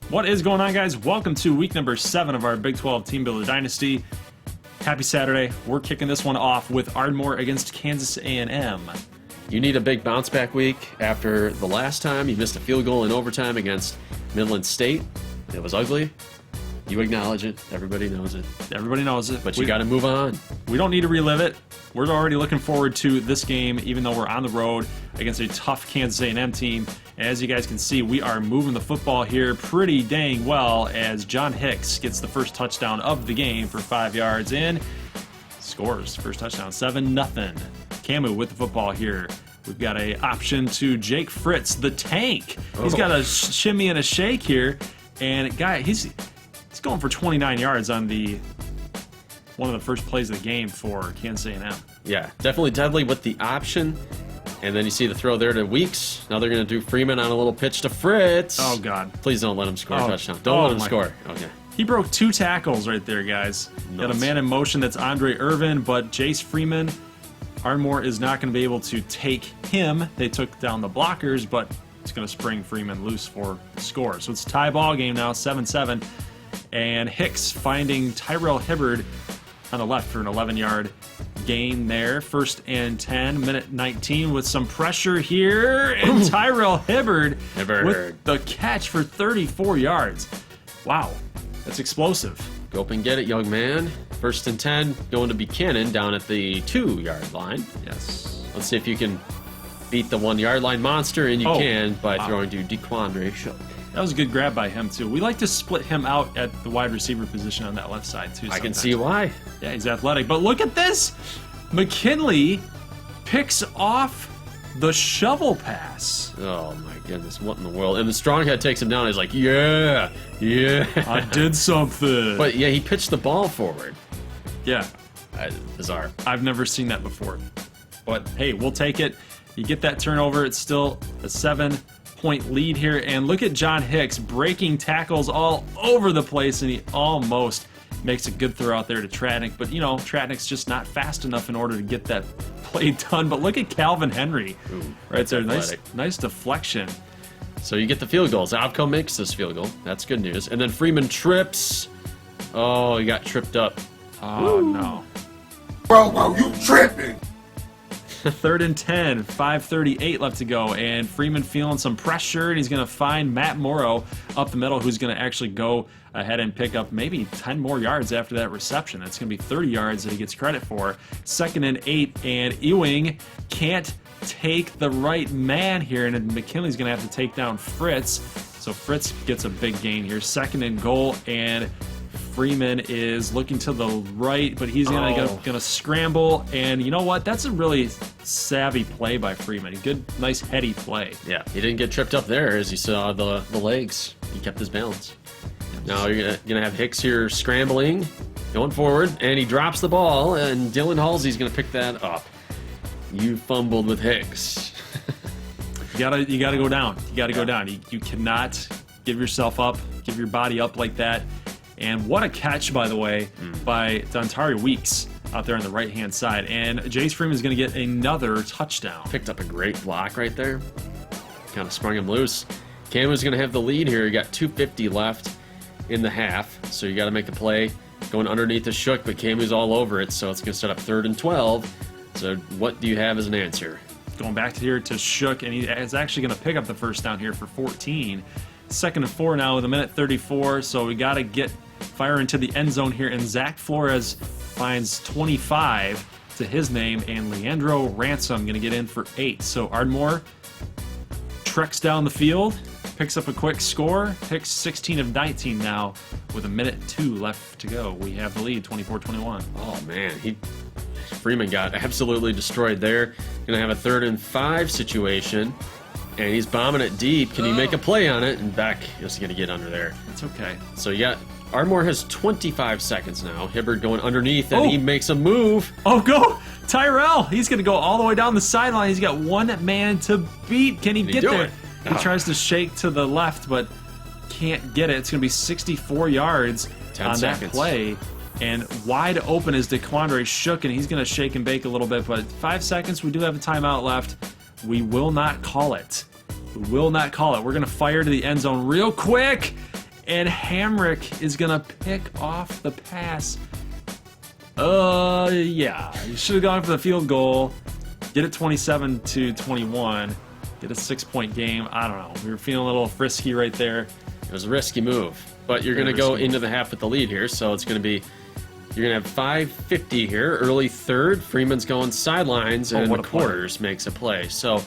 What is going on, guys? Welcome to week number 7 of our Big 12 Team Builder Dynasty. Happy Saturday. We're kicking this one off with Ardmore against Kansas A&M. You need a big bounce back week after the last time you missed a field goal in overtime against Midland State. It was ugly. You acknowledge it. Everybody knows it. Everybody knows it. But you got to move on. We don't need to relive it. We're already looking forward to this game, even though we're on the road against a tough Kansas A&M team. As you guys can see, we are moving the football here pretty dang well as John Hicks gets the first touchdown of the game for 5 yards and scores. First touchdown, 7-0. Camu with the football here. We've got a option to Jake Fritz, the tank. He's got a shimmy and a shake here. And he's going for 29 yards on one of the first plays of the game for Kansas A&M. Yeah, definitely deadly with the option. And then you see the throw there to Weeks. Now they're going to do Freeman on a little pitch to Fritz. Oh, God. Please don't let him score a touchdown. Don't let him score. Okay. He broke 2 tackles right there, guys. Got a man in motion that's Andre Irvin, but Jace Freeman, Ardmore is not going to be able to take him. They took down the blockers, but it's going to spring Freeman loose for the score. So it's a tie ball game now, 7-7. And Hicks finding Tyrell Hibbard on the left for an 11-yard gain there. 1st and 10, minute 19 with some pressure here. And Tyrell Hibbard with the catch for 34 yards. Wow, that's explosive. Go up and get it, young man. 1st and 10, going to Buchanan down at the 2-yard line. Yes. Let's see if you can beat the 1-yard line monster, and you can by throwing to DeQuandre Shook. That was a good grab by him, too. We like to split him out at the wide receiver position on that left side, too. I can see why. Yeah, he's athletic. But look at this. McKinley picks off the shovel pass. Oh, my goodness. What in the world? And the stronghead takes him down. He's like, yeah. I did something. But, yeah, he pitched the ball forward. Yeah. Bizarre. I've never seen that before. But, hey, we'll take it. You get that turnover. It's still a 7-point lead here. And look at John Hicks breaking tackles all over the place, and he almost makes a good throw out there to Tratnick. But, you know, Tratnick's just not fast enough in order to get that play done. But look at Calvin Henry right there. Nice deflection. So you get the field goals. Outcome makes this field goal. That's good news. And then Freeman trips. Oh, he got tripped up. Oh, no. Bro, you tripping. 3rd and 10, 5:38 left to go, and Freeman feeling some pressure, and he's going to find Matt Morrow up the middle, who's going to actually go ahead and pick up maybe 10 more yards after that reception. That's going to be 30 yards that he gets credit for. 2nd and 8, and Ewing can't take the right man here, and McKinley's going to have to take down Fritz. So Fritz gets a big gain here. 2nd and goal, and Freeman is looking to the right, but he's gonna scramble, and you know what? That's a really savvy play by Freeman. Good, nice heady play. Yeah, he didn't get tripped up there as you saw the legs. He kept his balance. Now you're gonna have Hicks here scrambling, going forward, and he drops the ball, and Dylan Halsey's gonna pick that up. You fumbled with Hicks. You gotta go down. You gotta go down. You cannot give yourself up, give your body up like that. And what a catch, by the way, by Dontari Weeks out there on the right-hand side. And Jace Freeman is going to get another touchdown. Picked up a great block right there. Kind of sprung him loose. Camu's going to have the lead here. You got 2:50 left in the half, so you got to make a play going underneath the Shook, but Camu's all over it, so it's going to set up 3rd and 12. So what do you have as an answer? Going back here to Shook, and he is actually going to pick up the first down here for 14. 2nd and 4 now with a minute 34, so we got to get fire into the end zone here, and Zach Flores finds 25 to his name, and Leandro Ransom going to get in for 8. So Ardmore treks down the field, picks up a quick score, picks 16 of 19 now with a minute 2 left to go. We have the lead, 24-21. Oh, man. Freeman got absolutely destroyed there. Going to have a 3rd and 5 situation, and he's bombing it deep. Can he make a play on it? And Beck is going to get under there. It's okay. So you got Ardmore has 25 seconds now. Hibbard going underneath, and he makes a move. Oh, go! Tyrell! He's going to go all the way down the sideline. He's got one man to beat. Can he get there? He tries to shake to the left, but can't get it. It's going to be 64 yards on that play. And wide open is DeQuandre Shook, and he's going to shake and bake a little bit. But 5 seconds, we do have a timeout left. We will not call it. We will not call it. We're going to fire to the end zone real quick. and Hamrick is going to pick off the pass. Yeah. You should have gone for the field goal. Get it 27-21. Get a 6-point game. I don't know. We were feeling a little frisky right there. It was a risky move, but you're going to go into the half with the lead here, so it's going to be, you're going to have 5:50 here, early third. Freeman's going sidelines, and McQuarters makes a play. So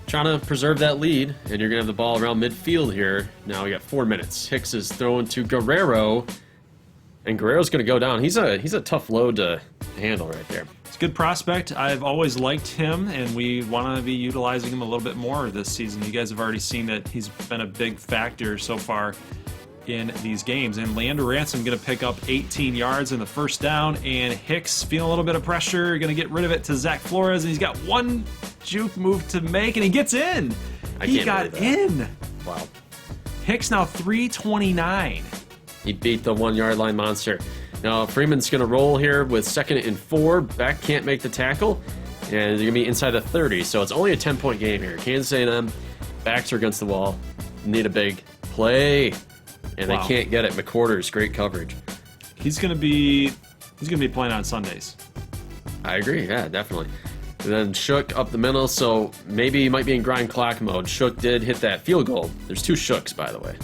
trying to preserve that lead, and you're going to have the ball around midfield here. Now we got 4 minutes. Hicks is throwing to Guerrero, and Guerrero's going to go down. He's a tough load to handle right there. It's a good prospect. I've always liked him, and we want to be utilizing him a little bit more this season. You guys have already seen that he's been a big factor so far in these games. And Leander Ransom going to pick up 18 yards in the first down, and Hicks feeling a little bit of pressure, going to get rid of it to Zach Flores, and he's got one juke move to make, and he gets in. He got in. Wow. Hicks now 329. He beat the 1 yard line monster. Now Freeman's going to roll here with 2nd and 4. Beck can't make the tackle, and they're going to be inside the 30. So it's only a 10-point game here. Kansas A&M backs are against the wall. Need a big play, and they can't get it. McQuarters, great coverage. He's going to be playing on Sundays. I agree. Yeah, definitely. And then Shook up the middle, so maybe he might be in grind clock mode. Shook did hit that field goal. There's 2 Shooks, by the way.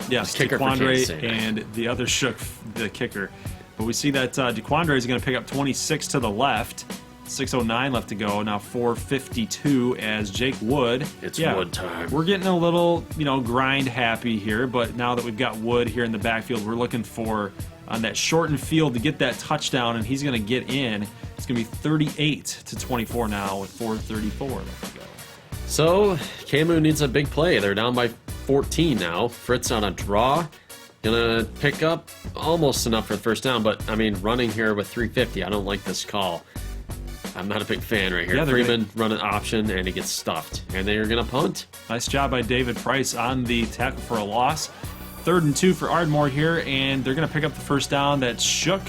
Yes, kicker for DeQuandre Kansas State, and the other Shook, the kicker. But we see that DeQuandre is going to pick up 26 to the left. 6:09 left to go. Now 4:52 as Jake Wood. It's Wood time. We're getting a little, grind happy here. But now that we've got Wood here in the backfield, we're looking for on that shortened field to get that touchdown, and he's going to get in. It's going to be 38-24 now with 4:34 left to go. So Camu needs a big play. They're down by 14 now. Fritz on a draw. Gonna pick up almost enough for the first down, but I mean, running here with 350, I don't like this call. I'm not a big fan right here. Yeah, Freeman run an option, and he gets stuffed. And they're gonna punt. Nice job by David Price on the tackle for a loss. 3rd and 2 for Ardmore here, and they're gonna pick up the first down. That's Shook.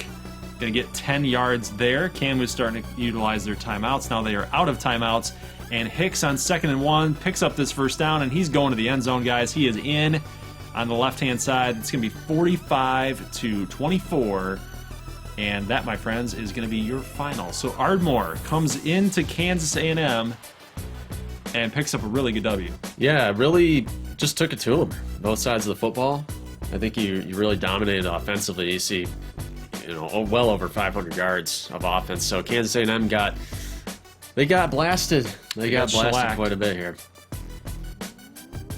Gonna get 10 yards there. Camu's starting to utilize their timeouts. Now they are out of timeouts. And Hicks on 2nd and 1 picks up this first down, and he's going to the end zone, guys. He is in on the left-hand side. It's going to be 45-24, and that, my friends, is going to be your final. So Ardmore comes into Kansas A&M and picks up a really good W. Yeah, really just took it to him. Both sides of the football. I think you really dominated offensively. You see, well over 500 yards of offense. So Kansas A&M got blasted. They got blasted shellacked quite a bit here.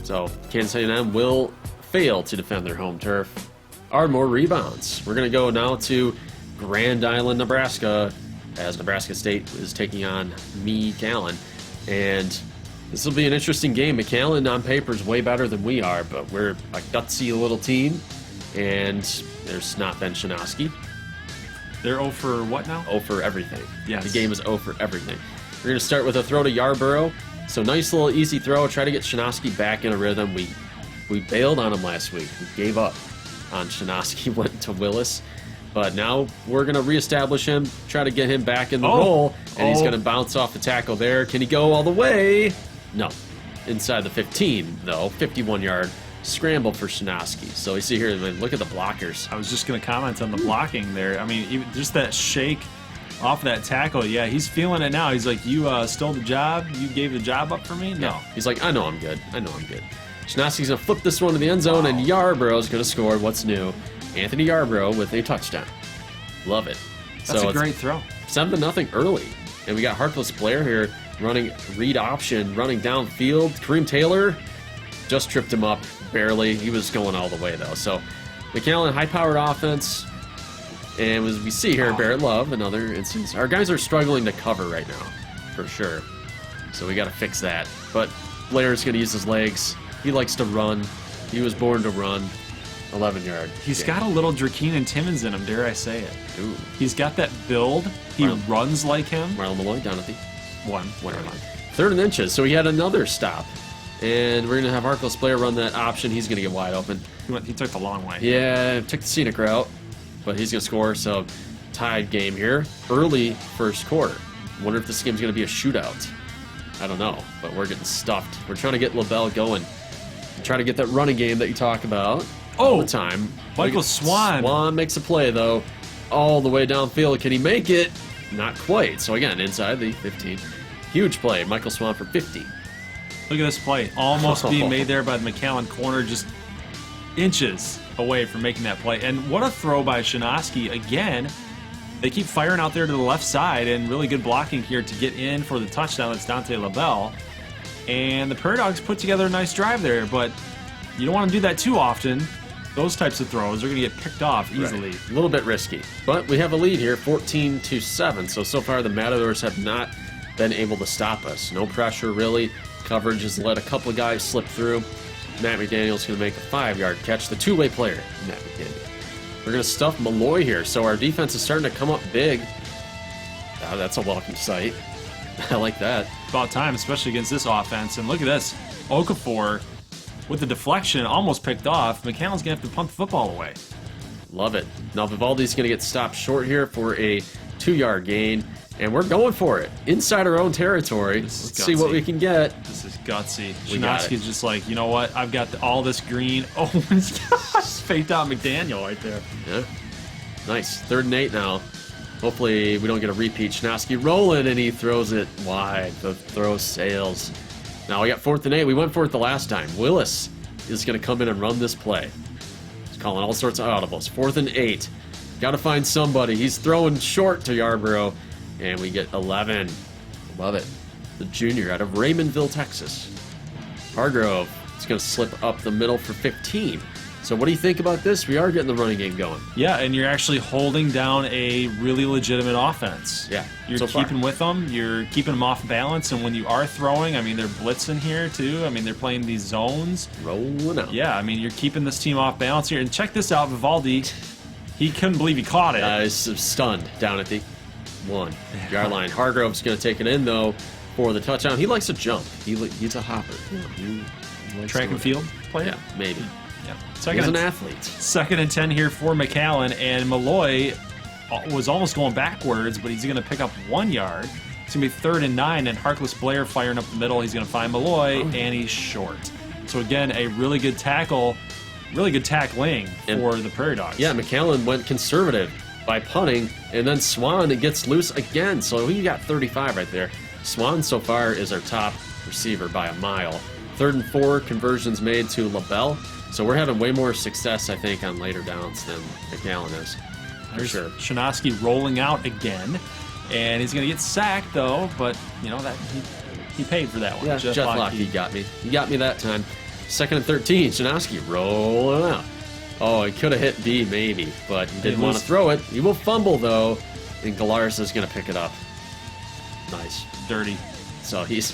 So Kansas A&M will fail to defend their home turf. Ardmore rebounds. We're going to go now to Grand Island, Nebraska, as Nebraska State is taking on McAllen. And this will be an interesting game. McAllen on paper is way better than we are, but we're a gutsy little team. And there's not Ben Shinosky. They're 0 for what now? 0 for everything. Yes. The game is 0 for everything. We're going to start with a throw to Yarborough. So nice little easy throw. Try to get Shinosky back in a rhythm. We bailed on him last week. We gave up on Shinosky, went to Willis. But now we're going to reestablish him, try to get him back in the role. And he's going to bounce off the tackle there. Can he go all the way? No. Inside the 15, though. 51-yard scramble for Shinosky. So you see here, look at the blockers. I was just going to comment on the blocking there. I mean, even just that shake off that tackle. Yeah, he's feeling it now. He's like, you stole the job? You gave the job up for me? No. Yeah. He's like, I know I'm good. Shinosky's going to flip this one to the end zone, and Yarborough's going to score. What's new? Anthony Yarborough with a touchdown. Love it. That's a great throw. 7-0 early. And we got Harkless Blair here running read option, running downfield. Kareem Taylor just tripped him up barely. He was going all the way, though. So McAllen, high-powered offense. And as we see here, Barrett Love, another instance. Our guys are struggling to cover right now, for sure. So we got to fix that. But Blair's going to use his legs. He likes to run. He was born to run. 11-yard. He's got a little Drakeen Timmons in him, dare I say it. Ooh. He's got that build. He runs like him. Marlon Malloy down at the 1. 3rd and inches. So he had another stop. And we're going to have Harkless Blair run that option. He's going to get wide open. He took the long way. Yeah, took the scenic route. But he's going to score. So tied game here. Early first quarter. Wonder if this game's going to be a shootout. I don't know. But we're getting stuffed. We're trying to get LaBelle going. Try to get that running game that you talk about. all the time. Michael Swan. Swan makes a play, though, all the way downfield. Can he make it? Not quite. So, again, inside the 15. Huge play. Michael Swan for 50. Look at this play. Almost being made there by the McAllen corner, just inches away from making that play. And what a throw by Shinosky. Again, they keep firing out there to the left side, and really good blocking here to get in for the touchdown. That's Dante LaBelle. And the Prairie Dogs put together a nice drive there, but you don't want to do that too often. Those types of throws are going to get picked off easily. Right. A little bit risky. But we have a lead here, 14-7. So far the Matadors have not been able to stop us. No pressure, really. Coverage has let a couple of guys slip through. Matt McDaniel's going to make a 5-yard catch. The two-way player, Matt McDaniel. We're going to stuff Malloy here. So our defense is starting to come up big. Oh, that's a welcome sight. I like that. About time, especially against this offense. And look at this. Okafor with the deflection, almost picked off. McAllen's going to have to punt the football away. Love it. Now Vivaldi's going to get stopped short here for a 2-yard gain. And we're going for it. Inside our own territory. Let's see what we can get. This is gutsy. Shinosky's just like, you know what? I've got all this green. Oh, my gosh. Faked out McDaniel right there. Yeah. Nice. 3rd and 8 now. Hopefully we don't get a repeat. Shinosky rolling, and he throws it wide. The throw sails. Now we got 4th and 8. We went for it the last time. Willis is going to come in and run this play. He's calling all sorts of audibles. 4th and 8. Got to find somebody. He's throwing short to Yarborough. And we get 11. Love it. The junior out of Raymondville, Texas. Hargrove is going to slip up the middle for 15. So what do you think about this? We are getting the running game going. Yeah, and you're actually holding down a really legitimate offense. Yeah, You're so keeping far. with them. You're keeping them off balance. And when you are throwing, I mean, they're blitzing here, too. I mean, they're playing these zones. Rolling out. Yeah, I mean, you're keeping this team off balance here. And check this out, Vivaldi. He couldn't believe he caught it. He's stunned down at the 1-yard line. Hargrove's going to take it in, though, for the touchdown. He likes to jump. He's a hopper. He Track and field player? Yeah, maybe. Yeah. He's an athlete. 2nd and 10 here for McAllen, and Malloy was almost going backwards, but he's going to pick up 1 yard. It's going to be 3rd and 9, and Harkless Blair firing up the middle. He's going to find Malloy, and he's short. So again, a really good tackle, really good tackling for the Prairie Dogs. Yeah, McAllen went conservative by punting, and then Swan gets loose again. So he got 35 right there. Swan so far is our top receiver by a mile. 3rd and 4, conversions made to LaBelle. So we're having way more success, I think, on later downs than McAllen is. For sure. Shinosky rolling out again, and he's going to get sacked, though, but, you know, that he paid for that one. Yeah, Jeff Locke got me. He got me that time. 2nd and 13, Shinosky rolling out. Oh, he could have hit B, maybe, but he didn't want to throw it. He will fumble, though, and Galaris is going to pick it up. Nice. Dirty. So he's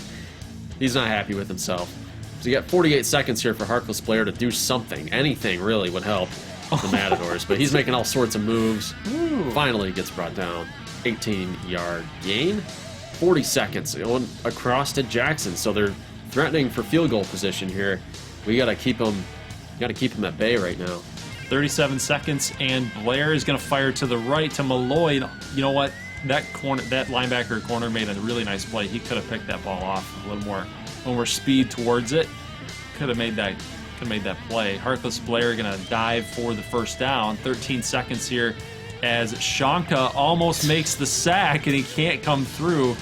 not happy with himself. So you got 48 seconds here for Harkless Blair to do something. Anything really would help the Matadors, but he's making all sorts of moves. Ooh. Finally gets brought down. 18-yard gain. 40 seconds going across to Jackson. So they're threatening for field goal position here. We got to keep them at bay right now. 37 seconds, and Blair is going to fire to the right to Malloy. You know what? That linebacker corner made a really nice play. He could have picked that ball off a little more speed towards it. Could have made that play. Harkless Blair going to dive for the 1st down. 13 seconds here as Shanka almost makes the sack, and he can't come through.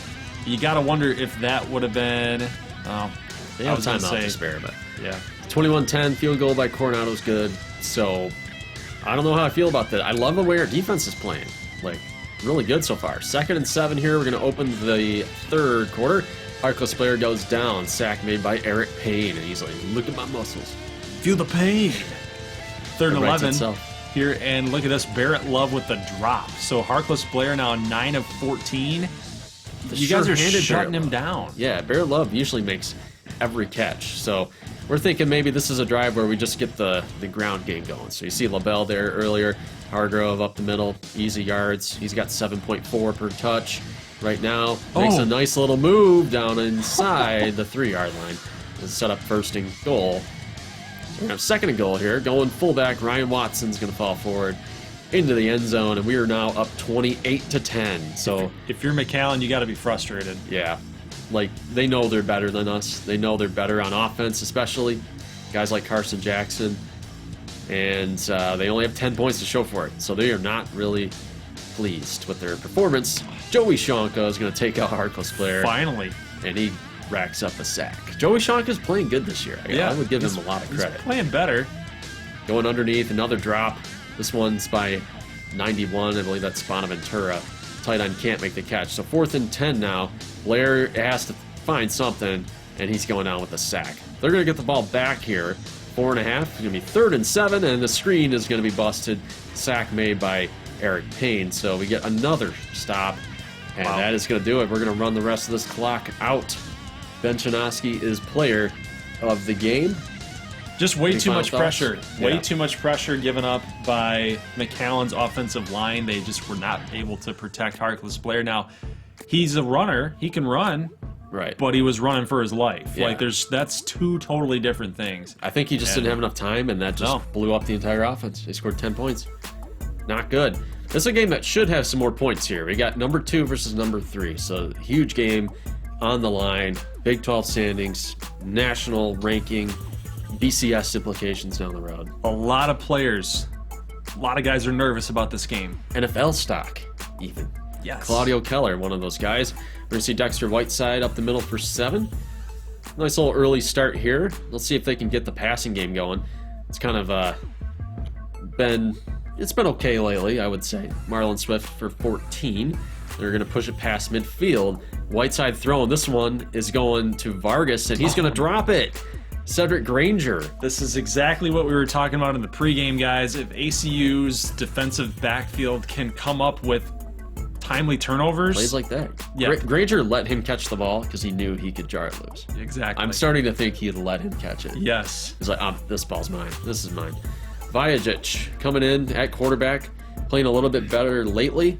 You got to wonder if that would have been. They have time out to spare, but yeah. 21-10 field goal by Coronado's good. So I don't know how I feel about that. I love the way our defense is playing. Like, really good so far. 2nd and 7 here. We're going to open the 3rd quarter. Harkless Blair goes down. Sack made by Eric Payne, and he's like, look at my muscles. Feel the pain. 3rd and 11 itself. here, and look at this. Barrett Love with the drop. So Harkless Blair now 9 of 14. You guys are shutting him down. Yeah, Barrett Love usually makes every catch. So we're thinking maybe this is a drive where we just get the ground game going. So you see LaBelle there earlier. Hargrove up the middle, easy yards. He's got 7.4 per touch right now. Makes a nice little move down inside the 3-yard line. And set up 1st and goal. So we're going to have 2nd and goal here. Going fullback, Ryan Watson's going to fall forward into the end zone, and we are now up 28-10. So if you're McAllen, you got to be frustrated. Yeah. Like, they know they're better than us. They know they're better on offense, especially. Guys like Carson Jackson. and they only have 10 points to show for it. So they are not really pleased with their performance. Joey Shonka is going to take out Harkless player. Finally. And he racks up a sack. Joey Shonka is playing good this year. I would give him a lot of credit. He's playing better. Going underneath, another drop. This one's by 91. I believe that's Bonaventura. Tight end can't make the catch. So 4th and 10 now. Blair has to find something, and he's going out with a sack. They're going to get the ball back here. 4.5. It's going to be 3rd and 7, and the screen is going to be busted. Sack made by Eric Payne. So we get another stop, and that is going to do it. We're going to run the rest of this clock out. Ben Chinoski is player of the game. Just way too much pressure. Way Yeah. too much pressure given up by McAllen's offensive line. They just were not able to protect Harkless Blair. Now, he's a runner. He can run, Right. but he was running for his life. Yeah. Like, that's two totally different things. I think he just didn't have enough time, and that just No. blew up the entire offense. They scored 10 points. Not good. This is a game that should have some more points here. We got number 2 versus number 3. So, huge game on the line. Big 12 standings, national ranking, BCS implications down the road. A lot of players, a lot of guys are nervous about this game. NFL stock, even. Yes. Claudio Keller, one of those guys. We're going to see Dexter Whiteside up the middle for 7. Nice little early start here. Let's see if they can get the passing game going. It's kind of been okay lately, I would say. Marlon Swift for 14. They're going to push it past midfield. Whiteside throwing. This one is going to Vargas, and he's going to drop it. Cedric Granger. This is exactly what we were talking about in the pregame, guys. If ACU's defensive backfield can come up with timely turnovers. Plays like that. Yeah. Granger let him catch the ball because he knew he could jar it loose. Exactly. I'm starting to think he'd let him catch it. Yes. He's like, this ball's mine. This is mine. Vajacic coming in at quarterback, playing a little bit better lately.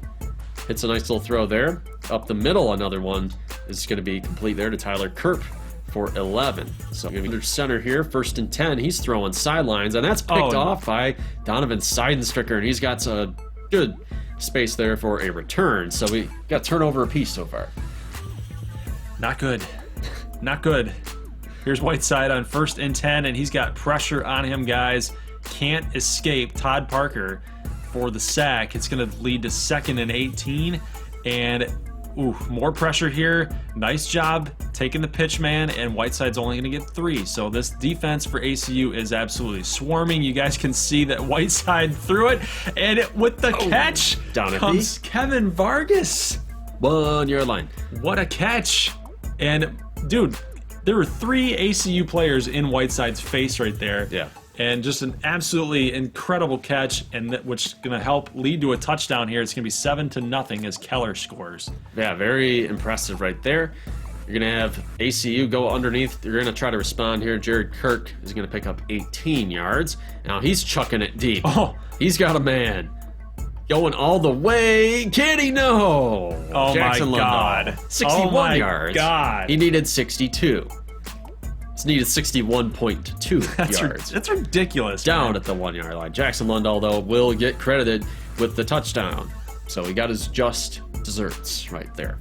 Hits a nice little throw there. Up the middle, another one is going to be complete there to Tyler Kerp for 11. So going to be under center here, 1st and 10. He's throwing sidelines, and that's picked off by Donovan Seidenstricker, and he's got a good space there for a return. So we got turnover apiece so far. Not good. Not good. Here's Whiteside on 1st and 10, and he's got pressure on him, guys. Can't escape Todd Parker for the sack. It's going to lead to 2nd and 18, and more pressure here. Nice job taking the pitch, man, and Whiteside's only going to get 3. So this defense for ACU is absolutely swarming. You guys can see that Whiteside threw it, and with the catch down at comes Kevin Vargas. 1 yard line. What a catch. And, dude, there were 3 ACU players in Whiteside's face right there. Yeah. And just an absolutely incredible catch, and which is going to help lead to a touchdown here. It's going to be 7-0 as Keller scores. Yeah, very impressive right there. You're going to have ACU go underneath. You're going to try to respond here. Jared Kirk is going to pick up 18 yards. Now he's chucking it deep. Oh. He's got a man. Going all the way. Can he? No. Oh, Jackson my God. Lundahl, 61 Oh my yards. God. He needed 62. It's needed 61.2 yards. That's ridiculous. Down man. at the 1 yard line. Jackson Lundahl, though, will get credited with the touchdown. So he got his just desserts right there.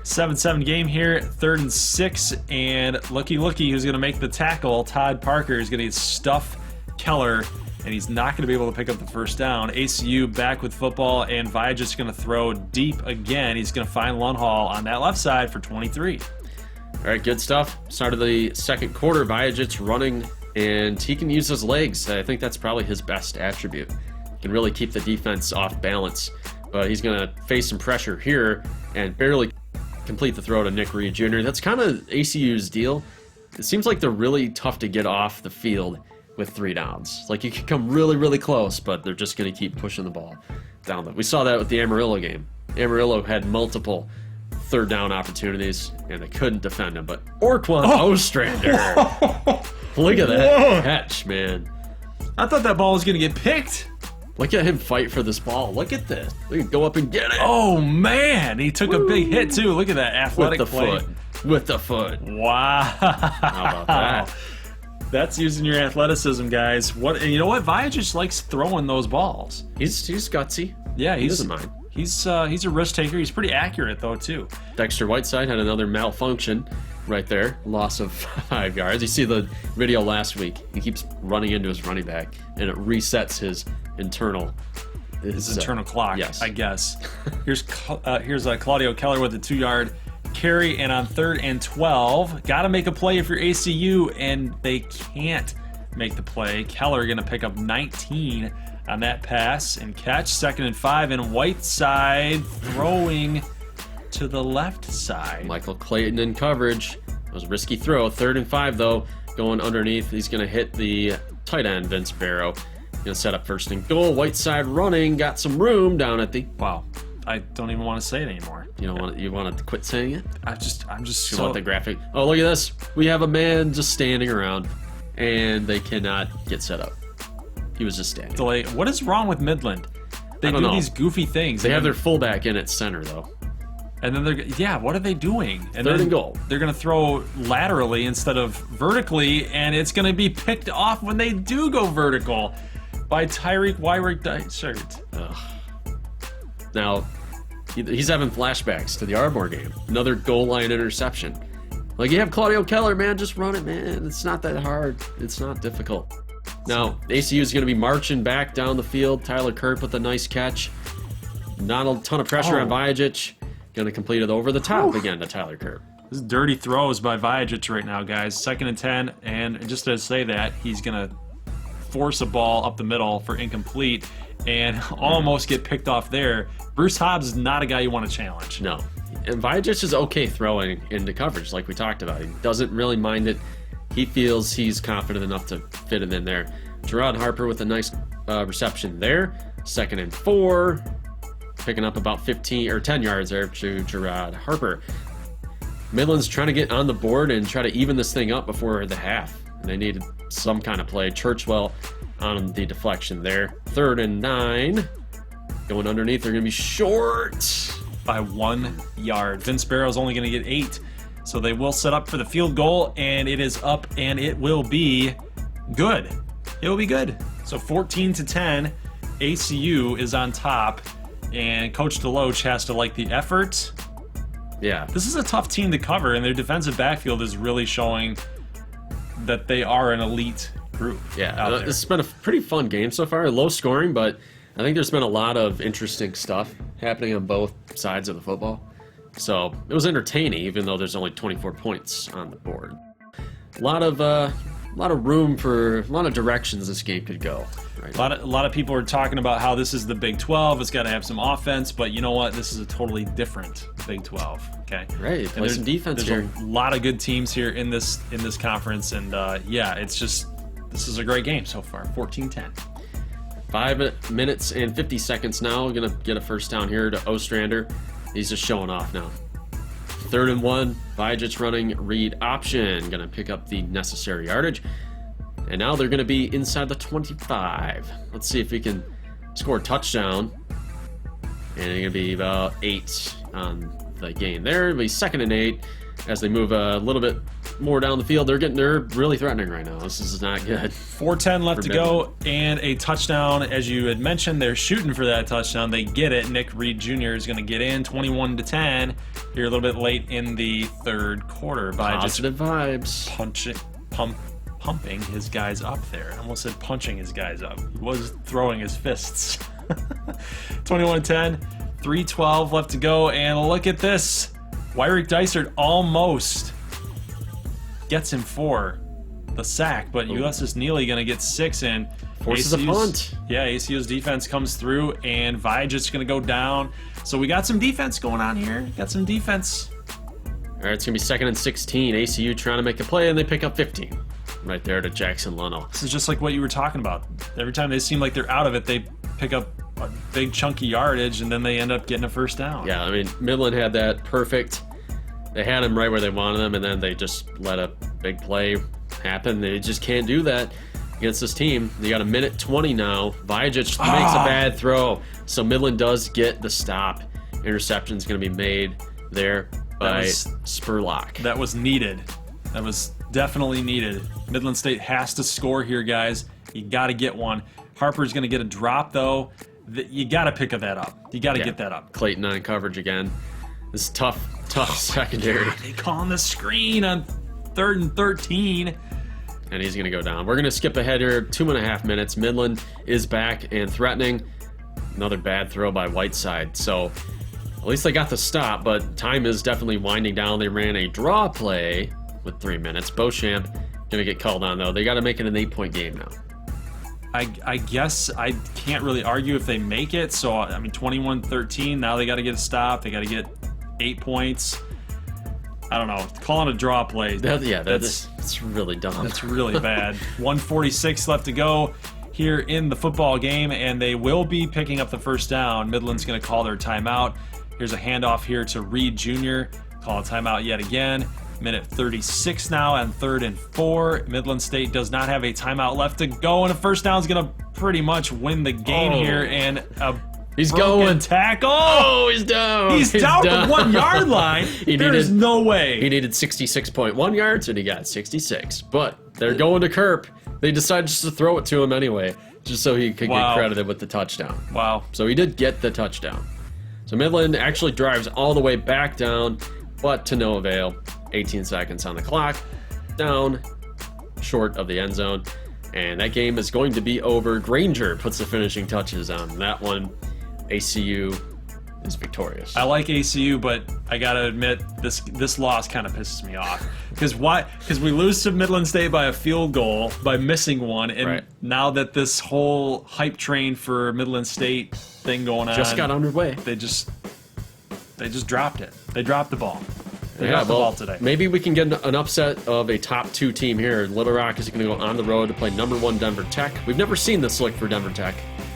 7-7 game here, 3rd and 6, and looky who's going to make the tackle. Todd Parker is going to stuff Keller, and he's not going to be able to pick up the first down. ACU back with football, and Vajacic going to throw deep again. He's going to find Lundahl on that left side for 23. All right, good stuff. Start of the second quarter, Vajacic's running, and he can use his legs. I think that's probably his best attribute. He can really keep the defense off balance, but he's going to face some pressure here and barely complete the throw to Nick Reed Jr. That's kind of ACU's deal. It seems like they're really tough to get off the field with 3 downs. Like, you can come really, really close, but they're just going to keep pushing the ball down. We saw that with the Amarillo game. Amarillo had multiple 3rd down opportunities, and they couldn't defend him. But Orquan Ostrander, look at that catch, man. I thought that ball was going to get picked. Look at him fight for this ball. Look at this. Look at go up and get it. Oh, man. He took a big hit, too. Look at that athletic with the play. foot. With the foot. Wow. How about that? That's using your athleticism, guys. And you know what? Vajacic likes throwing those balls. He's gutsy. Yeah, He doesn't mind. He's a risk taker. He's pretty accurate though too. Dexter Whiteside had another malfunction right there. Loss of 5 yards. You see the video last week. He keeps running into his running back, and it resets his internal clock, yes. I guess. Here's Claudio Keller with a 2-yard carry, and on 3rd and 12, got to make a play if you're ACU, and they can't make the play. Keller going to pick up 19 on that pass and catch. 2nd and 5, and Whiteside throwing to the left side. Michael Clayton in coverage. It was a risky throw. 3rd and 5, though, going underneath. He's going to hit the tight end, Vince Barrow. Going to set up 1st and goal. Whiteside running. Got some room down at the... Wow. I don't even want to say it anymore. You want to quit saying it? I'm just You so... want the graphic? Oh, look at this. We have a man just standing around, and they cannot get set up. He was just standing. delay. What is wrong with Midland? They I don't do know. these goofy things. They have their fullback in at center, though. And then what are they doing? And 3rd then and goal. They're going to throw laterally instead of vertically, and it's going to be picked off when they do go vertical by Tyreek Wyrick Dysart. Now, he's having flashbacks to the Ardmore game. Another goal line interception. Like, you have Claudio Keller, man, just run it, man. It's not that hard. It's not difficult. Now, ACU is going to be marching back down the field. Tyler Kurt with a nice catch. Not a ton of pressure on Vajic. Going to complete it over the top again to Tyler Kurt. This is dirty throws by Vajic right now, guys. 2nd and 10, and just to say that, he's going to force a ball up the middle for incomplete and almost get picked off there. Bruce Hobbs is not a guy you want to challenge. No. And Vajic is okay throwing into coverage, like we talked about. He doesn't really mind it. He feels he's confident enough to fit it in there. Gerard Harper with a nice reception there. 2nd and 4. Picking up about 15 or 10 yards there to Gerard Harper. Midland's trying to get on the board and try to even this thing up before the half. And they needed some kind of play. Churchwell on the deflection there. 3rd and 9. Going underneath. They're going to be short by 1 yard. Vince Barrow's only going to get 8. So they will set up for the field goal, and it is up, and it will be good. It will be good. So 14-10, ACU is on top, and Coach Deloach has to like the effort. Yeah. This is a tough team to cover, and their defensive backfield is really showing that they are an elite group. Yeah, this has been a pretty fun game so far. Low scoring, but I think there's been a lot of interesting stuff happening on both sides of the football. So it was entertaining, even though there's only 24 points on the board. A lot of room for a lot of directions this game could go. Right? A lot of people are talking about how this is the Big 12. It's got to have some offense, but you know what? This is a totally different Big 12. Okay, right. Play some defense there's here. A lot of good teams here in this conference, and yeah, it's just this is a great game so far. 14-10. 5 minutes and 50 seconds now. We're gonna get a first down here to Ostrander. He's just showing off now. 3rd and 1. Vajic running read option. Gonna pick up the necessary yardage. And now they're gonna be inside the 25. Let's see if we can score a touchdown. And they're gonna be about 8 on the gain there. It'll be 2nd and 8 as they move a little bit more down the field. They're really threatening right now. This is not good. 4:10 left to go, and a touchdown. As you had mentioned, they're shooting for that touchdown. They get it. Nick Reed Jr. is going to get in 21-10 here a little bit late in the 3rd quarter by Positive vibes. pumping his guys up there. I almost said punching his guys up. He was throwing his fists. 21-10, 3:12 left to go, and look at this. Wyrick Dysart almost gets him for the sack, but USS Neely going to get 6 in. Forces a punt. Yeah, ACU's defense comes through, and Vijic's going to go down. So we got some defense going on here. Got some defense. All right, it's going to be 2nd and 16. ACU trying to make a play, and they pick up 15. Right there to Jackson Lunnell. This is just like what you were talking about. Every time they seem like they're out of it, they pick up a big chunky yardage, and then they end up getting a first down. Yeah, I mean, Midland had that perfect. They had him right where they wanted him, and then they just let a big play happen. They just can't do that against this team. They got 1:20 now. Vajic makes a bad throw, so Midland does get the stop. Interception's going to be made there by Spurlock. That was needed. That was definitely needed. Midland State has to score here, guys. You got to get one. Harper's going to get a drop, though. You got to pick that up. You got to get that up. Clayton on coverage again. This is tough secondary. They call him the screen on 3rd and 13. And he's going to go down. We're going to skip ahead here 2.5 minutes. Midland is back and threatening. Another bad throw by Whiteside. So at least they got the stop, but time is definitely winding down. They ran a draw play with 3 minutes. Beauchamp going to get called on, though. They got to make it an 8-point game now. I guess I can't really argue if they make it. So, I mean, 21-13. Now they got to get a stop. They got to get 8 points. I don't know. Calling a draw play. That's really dumb. That's really bad. 1:46 left to go here in the football game, and they will be picking up the first down. Midland's going to call their timeout. Here's a handoff here to Reed Jr. Call a timeout yet again. Minute 36 now on 3rd and 4. Midland State does not have a timeout left to go, and a first down is going to pretty much win the game here. And a he's broken going. tackle. Oh, he's down. He's down the 1 yard line. There is no way. He needed 66.1 yards, and he got 66. But they're going to Kerp. They decided just to throw it to him anyway, just so he could get credited with the touchdown. Wow. So he did get the touchdown. So Midland actually drives all the way back down, but to no avail. 18 seconds on the clock, down short of the end zone, and that game is going to be over. Granger puts the finishing touches on that one. ACU is victorious. I like ACU, but I gotta admit this loss kind of pisses me off. Because we lose to Midland State by a field goal by missing one, and now that this whole hype train for Midland State thing going on just got underway, they just dropped it. They dropped the ball. They Yeah, dropped the ball today. Maybe we can get an upset of a top 2 team here. Little Rock is going to go on the road to play #1 Denver Tech. We've never seen this look for Denver Tech.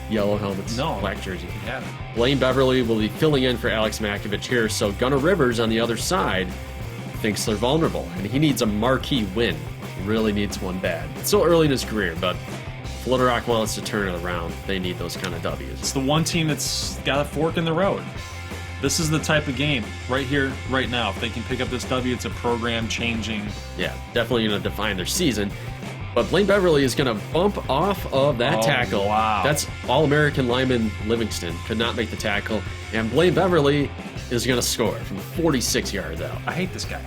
Yellow helmets, black jersey. Yeah. Blaine Beverly will be filling in for Alex Matkovic here, so Gunnar Rivers on the other side thinks they're vulnerable, and he needs a marquee win. He really needs one bad. It's still early in his career, but if Little Rock wants to turn it around, they need those kind of W's. It's the one team that's got a fork in the road. This is the type of game right here, right now. If they can pick up this W, it's a program-changing. Yeah, definitely going to define their season. But Blaine Beverly is going to bump off of that tackle. Wow. That's All-American lineman Livingston. Could not make the tackle. And Blaine Beverly is going to score from 46 yards out. I hate this guy.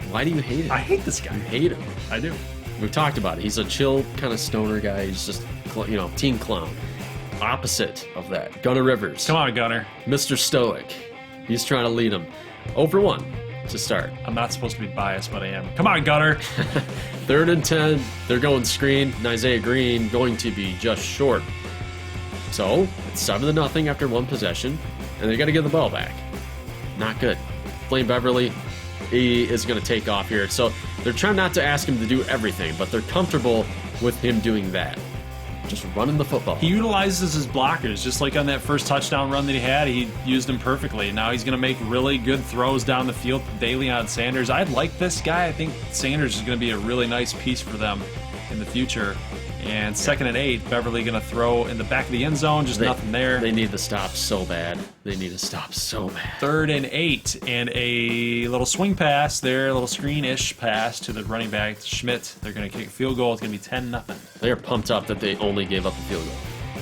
Why do you hate him? I hate this guy. You hate him. I do. We've talked about it. He's a chill kind of stoner guy. He's just, team clown. Opposite of that, Gunnar Rivers. Come on, Gunnar. Mr. Stoic. He's trying to lead him. 0 for 1 to start. I'm not supposed to be biased, but I am. Come on, Gunnar. 3rd and 10. They're going screen. And Isaiah Green going to be just short. So it's 7-0 after 1 possession, and they got to get the ball back. Not good. Blaine Beverly, he is going to take off here. So they're trying not to ask him to do everything, but they're comfortable with him doing that. Just running the football. He utilizes his blockers, just like on that first touchdown run that he had. He used them perfectly. Now he's going to make really good throws down the field to Dalion Sanders. I like this guy. I think Sanders is going to be a really nice piece for them in the future. And 2nd and 8, Beverly going to throw in the back of the end zone, just nothing there. They need to stop so bad. They need to stop so bad. 3rd and 8, and a little swing pass there, a little screen-ish pass to the running back, Schmidt. They're going to kick a field goal. It's going to be 10-0. They are pumped up that they only gave up a field goal.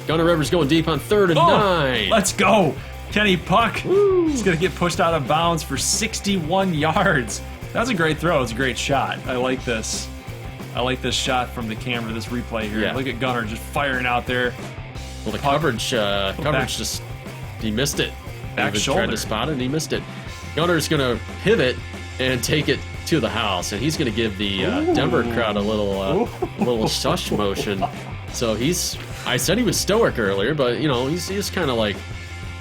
Gunnar Rivers going deep on 3rd and 9. Let's go. Kenny Puck. He's going to get pushed out of bounds for 61 yards. That's a great throw. It's a great shot. I like this. I like this shot from the camera, this replay here. Yeah. Look at Gunnar just firing out there. Well, the coverage just, he missed it. Back He shoulder. tried to spot it, and he missed it. Gunner's going to pivot and take it to the house, and he's going to give the Denver crowd a little shush motion. So I said he was stoic earlier, but, he's kind of like,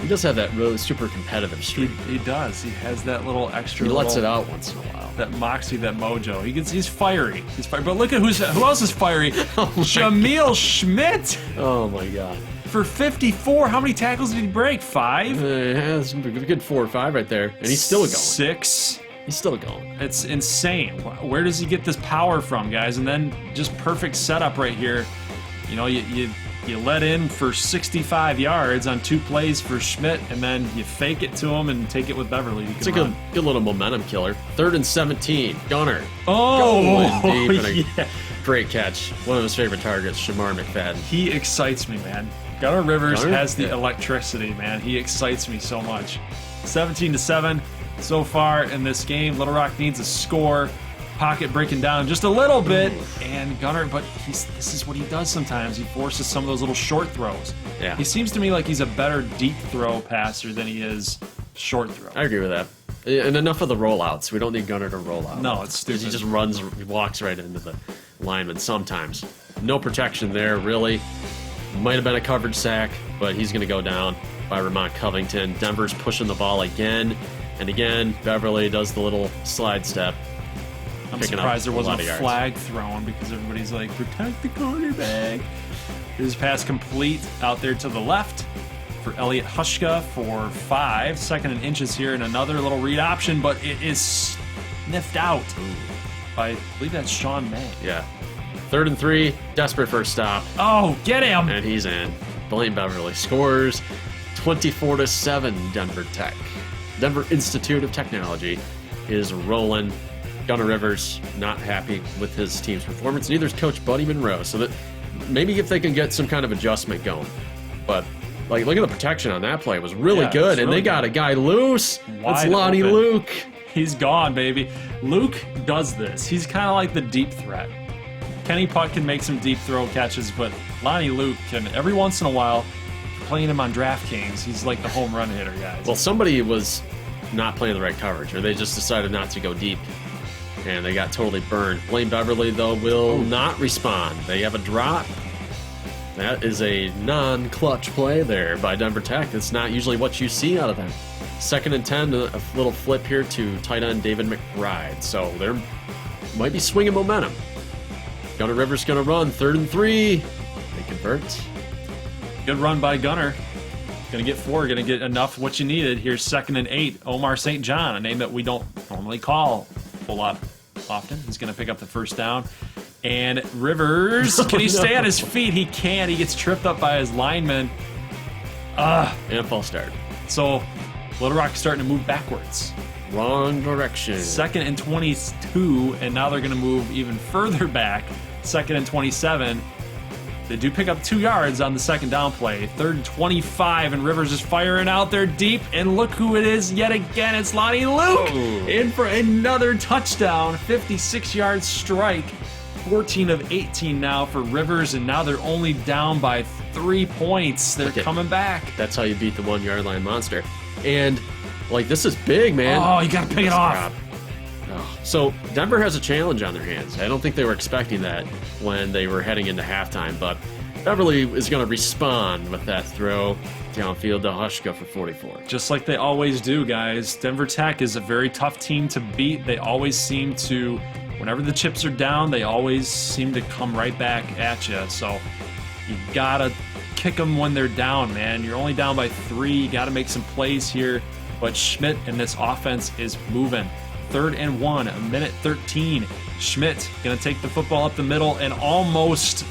he does have that really super competitive streak. He does. He has that little extra. He lets it out once in a while. That moxie, that mojo. He's fiery. He's fiery. But look at who else is fiery. Jamil Schmidt. Oh my God. For 54, how many tackles did he break? 5? That's a good 4 or 5 right there, and he's still going. 6. He's still going. It's insane. Where does he get this power from, guys? And then just perfect setup right here. You let in for 65 yards on 2 plays for Schmidt, and then you fake it to him and take it with Beverly. It's a good little momentum killer. 3rd and 17. Gunnar. Oh, going deep and yeah. Great catch. One of his favorite targets, Shamar McFadden. He excites me, man. Gunnar Rivers has the electricity, man. He excites me so much. 17-7. so far in this game. Little Rock needs a score. Pocket breaking down just a little bit, and Gunner, but this is what he does sometimes. He forces some of those little short throws. Yeah. He seems to me like he's a better deep throw passer than he is short throw. I agree with that. And enough of the rollouts. We don't need Gunner to roll out. No, it's stupid. He just runs, he walks right into the lineman sometimes. No protection there, really. Might have been a coverage sack, but he's going to go down by Vermont Covington. Denver's pushing the ball again and again. Beverly does the little slide step. I'm surprised there wasn't a flag thrown because everybody's like, protect the quarterback. His pass complete out there to the left for Elliot Hushka for 5. 2nd and inches here, and another little read option, but it is sniffed out by, I believe that's Sean May. Yeah. 3rd and 3, desperate for a stop. Oh, get him! And he's in. Blaine Beverly scores 24-7 Denver Tech. Denver Institute of Technology is rolling. Gunner Rivers not happy with his team's performance. Neither is Coach Buddy Monroe. So that maybe if they can get some kind of adjustment going. But like, look at the protection on that play. It was really good. And they got a guy loose. That's Lonnie Luke. He's gone, baby. Luke does this. He's kind of like the deep threat. Kenny Puck can make some deep throw catches, but Lonnie Luke can, every once in a while, playing him on DraftKings, he's like the home run hitter, guys. Well, somebody was not playing the right coverage, or they just decided not to go deep. And they got totally burned. Blaine Beverly, though, will not respond. They have a drop. That is a non-clutch play there by Denver Tech. That's not usually what you see out of them. 2nd and 10, a little flip here to tight end David McBride. So there might be swinging momentum. Gunner Rivers going to run. 3rd and 3. They convert. Good run by Gunner. Going to get 4. Going to get enough what you needed. Here's 2nd and 8. Omar St. John, a name that we don't normally call a whole lot often. He's going to pick up the 1st down. And Rivers, can he stay on his feet? He can't. He gets tripped up by his lineman. And false start. So Little Rock is starting to move backwards. Wrong direction. 2nd and 22, and now they're going to move even further back. 2nd and 27. They do pick up 2 yards on the 2nd down play. 3rd and 25, and Rivers is firing out there deep. And look who it is yet again. It's Lonnie Luke in for another touchdown. 56-yard strike. 14 of 18 now for Rivers, and now they're only down by 3 points. They're coming back. That's how you beat the 1-yard line monster. And, like, this is big, man. Oh, you got to pick it off. Oh. So Denver has a challenge on their hands. I don't think they were expecting that when they were heading into halftime, but Beverly is going to respond with that throw downfield to Hushka for 44. Just like they always do, guys. Denver Tech is a very tough team to beat. They always seem to, whenever the chips are down, they always seem to come right back at you. So you got to kick them when they're down, man. You're only down by 3. You got to make some plays here. But Schmidt and this offense is moving. 3rd and 1, a minute 13. Schmidt going to take the football up the middle and almost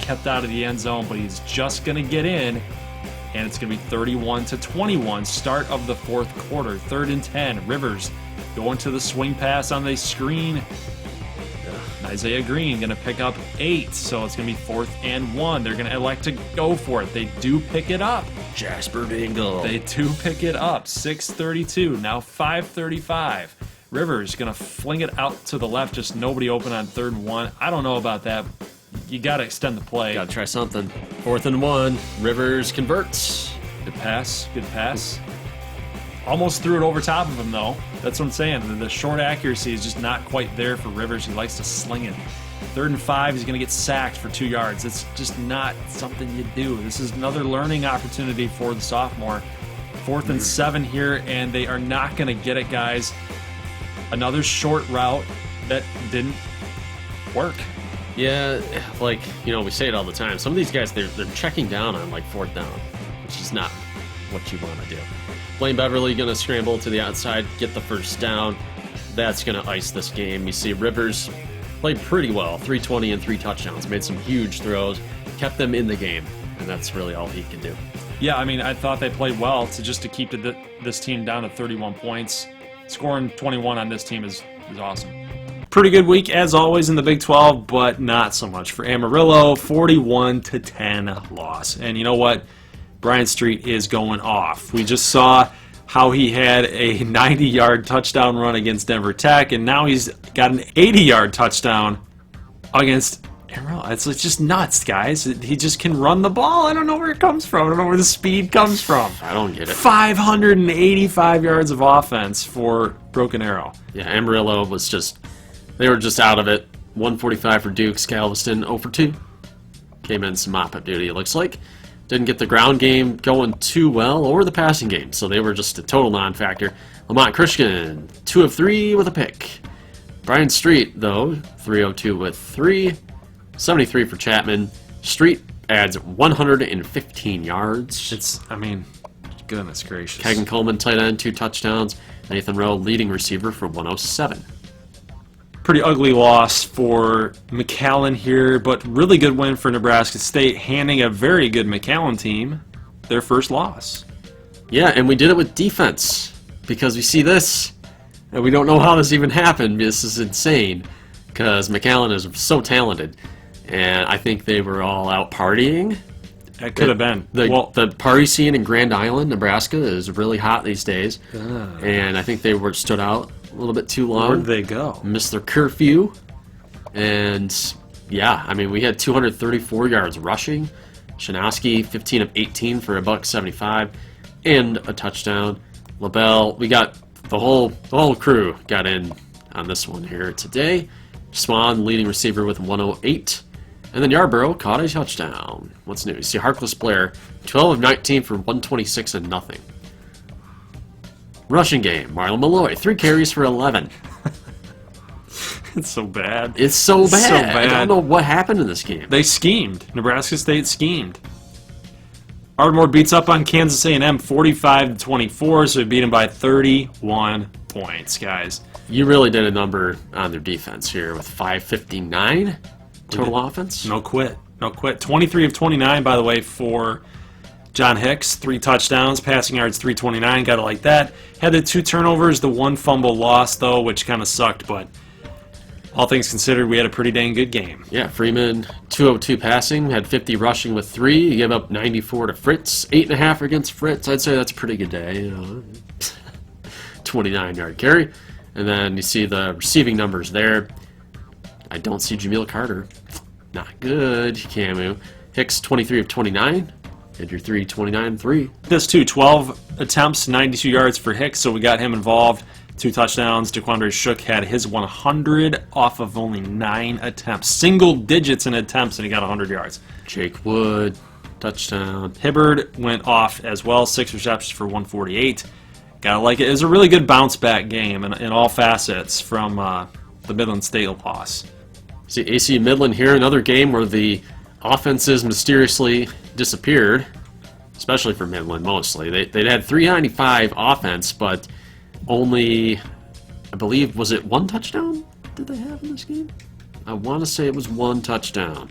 kept out of the end zone, but he's just going to get in, and it's going to be 31-21, start of the 4th quarter. 3rd and 10, Rivers going to the swing pass on the screen. Isaiah Green going to pick up 8, so it's going to be 4th and 1. They're going to elect to go for it. They do pick it up. Jasper Bingle. They do pick it up. 6:32, now 5:35. Rivers going to fling it out to the left, just nobody open on 3rd and 1. I don't know about that. You got to extend the play. Got to try something. 4th and 1. Rivers converts. Good pass. Good pass. Almost threw it over top of him, though. That's what I'm saying. The short accuracy is just not quite there for Rivers. He likes to sling it. 3rd and 5, he's going to get sacked for 2 yards. It's just not something you do. This is another learning opportunity for the sophomore. 4th and 7 here, and they are not going to get it, guys. Another short route that didn't work. Yeah, like, you know, we say it all the time. Some of these guys, they're checking down on, like, 4th down, which is not what you want to do. Blaine Beverly going to scramble to the outside, get the 1st down. That's going to ice this game. You see Rivers played pretty well, 320 and 3 touchdowns, made some huge throws, kept them in the game, and that's really all he can do. Yeah, I mean, I thought they played well to keep this team down to 31 points. Scoring 21 on this team is awesome. Pretty good week, as always, in the Big 12, but not so much for Amarillo. 41-10 loss. And you know what? Bryant Street is going off. We just saw how he had a 90-yard touchdown run against Denver Tech, and now he's got an 80-yard touchdown against Amarillo. It's just nuts, guys. He just can run the ball. I don't know where it comes from. I don't know where the speed comes from. I don't get it. 585 yards of offense for Broken Arrow. Yeah, Amarillo was they were just out of it. 145 for Dukes. Galveston 0 for 2. Came in some mop-up duty, it looks like. Didn't get the ground game going too well or the passing game, so they were just a total non-factor. Lamont Christian, 2 of 3 with a pick. Brian Street, though, 302 with 3. 73 for Chapman. Street adds 115 yards. Goodness gracious. Kagan Coleman, tight end, 2 touchdowns. Nathan Rowe, leading receiver for 107. Pretty ugly loss for McAllen here, but really good win for Nebraska State, handing a very good McAllen team their first loss. Yeah, and we did it with defense, because we see this, and we don't know how this even happened. This is insane, because McAllen is so talented, and I think they were all out partying. It could have been. The party scene in Grand Island, Nebraska, is really hot these days, and I think they stood out a little bit too long. Where'd they go? Missed their curfew, and yeah, we had 234 yards rushing. Shanowski, 15 of 18 for $175 and a touchdown. LaBelle, we got the whole crew got in on this one here today. Swan, leading receiver with 108. And then Yarborough caught a touchdown. What's new? You see Harkless Blair, 12 of 19 for 126 and nothing. Rushing game, Marlon Malloy, 3 carries for 11. It's so bad. It's so bad. I don't know what happened in this game. They schemed. Nebraska State schemed. Ardmore beats up on Kansas A&M 45-24, so we beat them by 31 points, guys. You really did a number on their defense here with 559 total offense. No quit. 23 of 29, by the way, for John Hicks. 3 touchdowns, passing yards 329. Got it like that. Had the 2 turnovers, the 1 fumble loss, though, which kind of sucked, but all things considered, we had a pretty dang good game. Yeah, Freeman, 202 passing, had 50 rushing with 3. He gave up 94 to Fritz, 8.5 against Fritz. I'd say that's a pretty good day. 29-yard carry. And then you see the receiving numbers there. I don't see Jameel Carter. Not good. Camu. Hicks, 23 of 29. Had your 329-3. This too, 12 attempts, 92 yards for Hicks, so we got him involved. 2 touchdowns. DeQuandre Shook had his 100 off of only 9 attempts. Single digits in attempts, and he got 100 yards. Jake Wood, touchdown. Hibbard went off as well, 6 receptions for 148. Gotta like it. It was a really good bounce-back game in all facets from the Midland State loss. See, ACU Midland here, another game where the offenses mysteriously disappeared, especially for Midland mostly. They had 395 offense, but only, I believe, was it 1 touchdown did they have in this game? I want to say it was 1 touchdown.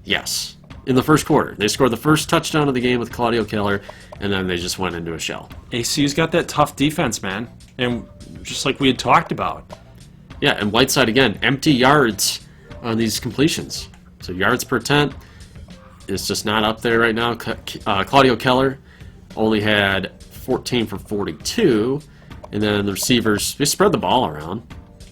Yes, in the first quarter. They scored the first touchdown of the game with Claudio Keller, and then they just went into a shell. ACU's got that tough defense, man, and just like we had talked about. Yeah, and Whiteside, again, empty yards on these completions. So yards per attempt is just not up there right now. Claudio Keller only had 14 for 42, and then the receivers, they spread the ball around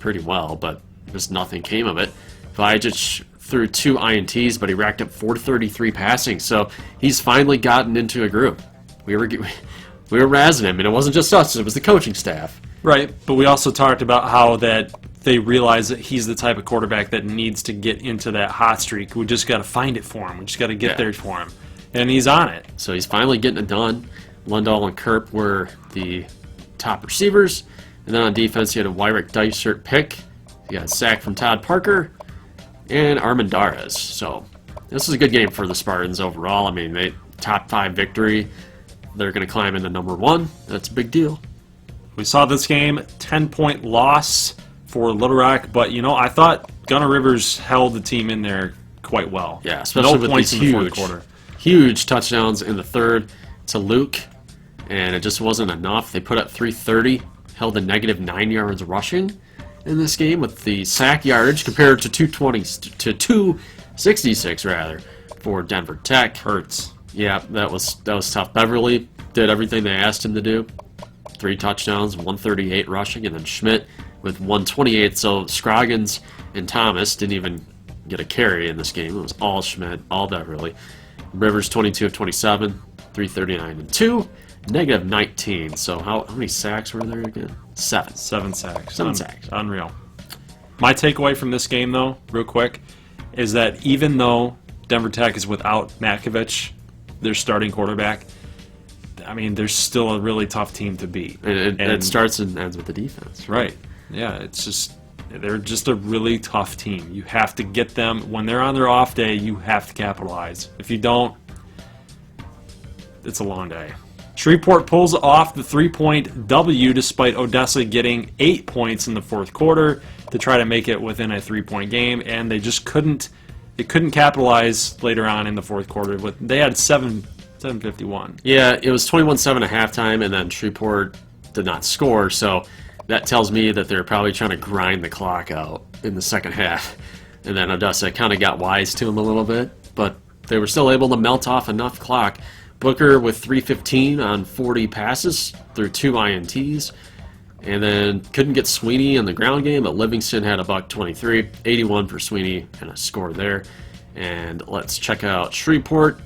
pretty well, but just nothing came of it. Vajic threw 2 INTs, but he racked up 433 passing, so he's finally gotten into a groove. We were razzing him, and it wasn't just us, it was the coaching staff. Right, but we also talked about how that they realize that he's the type of quarterback that needs to get into that hot streak. We just got to find it for him. We just got to get there for him. And he's on it. So he's finally getting it done. Lundahl and Kerp were the top receivers. And then on defense, you had a Wyrick Dysert pick. You got a sack from Todd Parker and Armendariz. So this is a good game for the Spartans overall. I mean, they top 5 victory. They're going to climb into number 1. That's a big deal. We saw this game, 10-point loss for Little Rock, but I thought Gunnar Rivers held the team in there quite well. Yeah, especially with these huge touchdowns in the third to Luke, and it just wasn't enough. They put up 330, held a negative 9 yards rushing in this game with the sack yardage compared to 266 rather for Denver Tech. Hurts. Yeah, that was tough. Beverly did everything they asked him to do. 3 touchdowns, 138 rushing, and then Schmidt with 128. So Scroggins and Thomas didn't even get a carry in this game. It was all Schmidt, all Beverly. Rivers 22 of 27, 339 and 2, negative 19. So how many sacks were there again? 7. 7 sacks. 7 sacks. Unreal. My takeaway from this game, though, real quick, is that even though Denver Tech is without Matkovic, their starting quarterback, I mean, they're still a really tough team to beat. And it starts and ends with the defense. Right. Yeah, it's just, they're just a really tough team. You have to get them, when they're on their off day, you have to capitalize. If you don't, it's a long day. Shreveport pulls off the 3-point W despite Odessa getting 8 points in the fourth quarter to try to make it within a 3-point game, and they just couldn't capitalize later on in the fourth quarter. They had 7:51. Yeah, it was 21-7 at halftime, and then Shreveport did not score, so that tells me that they're probably trying to grind the clock out in the second half. And then Odessa kind of got wise to them a little bit, but they were still able to melt off enough clock. Booker with 315 on 40 passes through 2 INTs. And then couldn't get Sweeney in the ground game, but Livingston had a $123, 81 for Sweeney, and a score there. And let's check out Shreveport.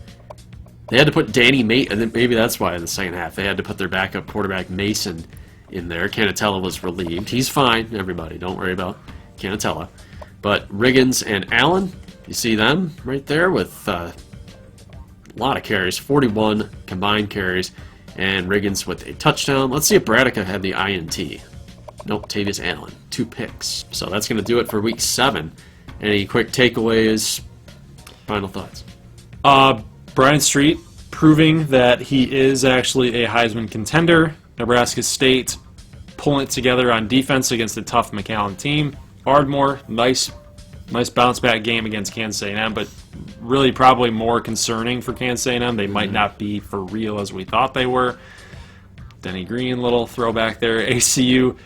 They had to put Danny Mate, and maybe that's why in the second half they had to put their backup quarterback Mason in there. Canatella was relieved. He's fine, everybody. Don't worry about Canatella. But Riggins and Allen, you see them right there with a lot of carries, 41 combined carries, and Riggins with a touchdown. Let's see if Bradica had the INT. Nope, Tavius Allen, 2 picks. So that's going to do it for week 7. Any quick takeaways, final thoughts? Brian Street proving that he is actually a Heisman contender. Nebraska State pulling it together on defense against a tough McAllen team. Ardmore, nice bounce back game against Kansas A&M, but really probably more concerning for Kansas A&M. They might not be for real as we thought they were. Denny Green, little throwback there. ACU,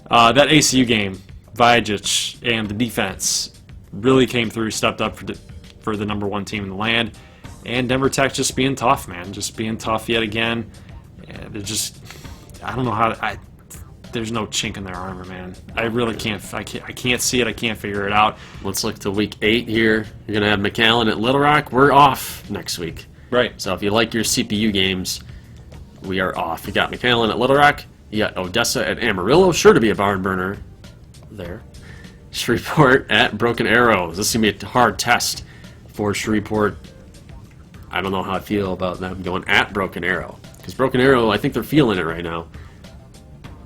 that ACU game, Vajic and the defense really came through, stepped up for the number 1 team in the land. And Denver Tech just being tough, man. Just being tough yet again. Yeah, they're just, I don't know how to, there's no chink in their armor, man. I really can't, I can't see it. I can't figure it out. Let's look to week 8 here. You're going to have McAllen at Little Rock. We're off next week. Right. So if you like your CPU games, we are off. You got McAllen at Little Rock. You got Odessa at Amarillo. Sure to be a barn burner there. Shreveport at Broken Arrow. This is going to be a hard test for Shreveport. I don't know how I feel about them going at Broken Arrow. Because Broken Arrow, I think they're feeling it right now.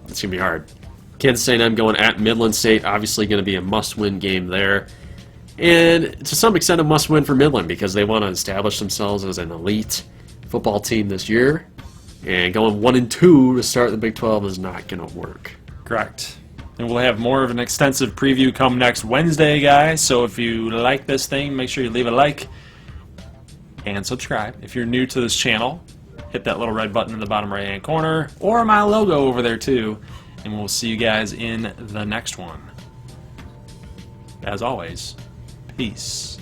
It's going to be hard. Kansas A&M going at Midland State. Obviously going to be a must-win game there. And to some extent a must-win for Midland because they want to establish themselves as an elite football team this year. And going 1-2 to start the Big 12 is not going to work. Correct. And we'll have more of an extensive preview come next Wednesday, guys. So if you like this thing, make sure you leave a like and subscribe. If you're new to this channel, hit that little red button in the bottom right-hand corner, or my logo over there too, and we'll see you guys in the next one. As always, peace.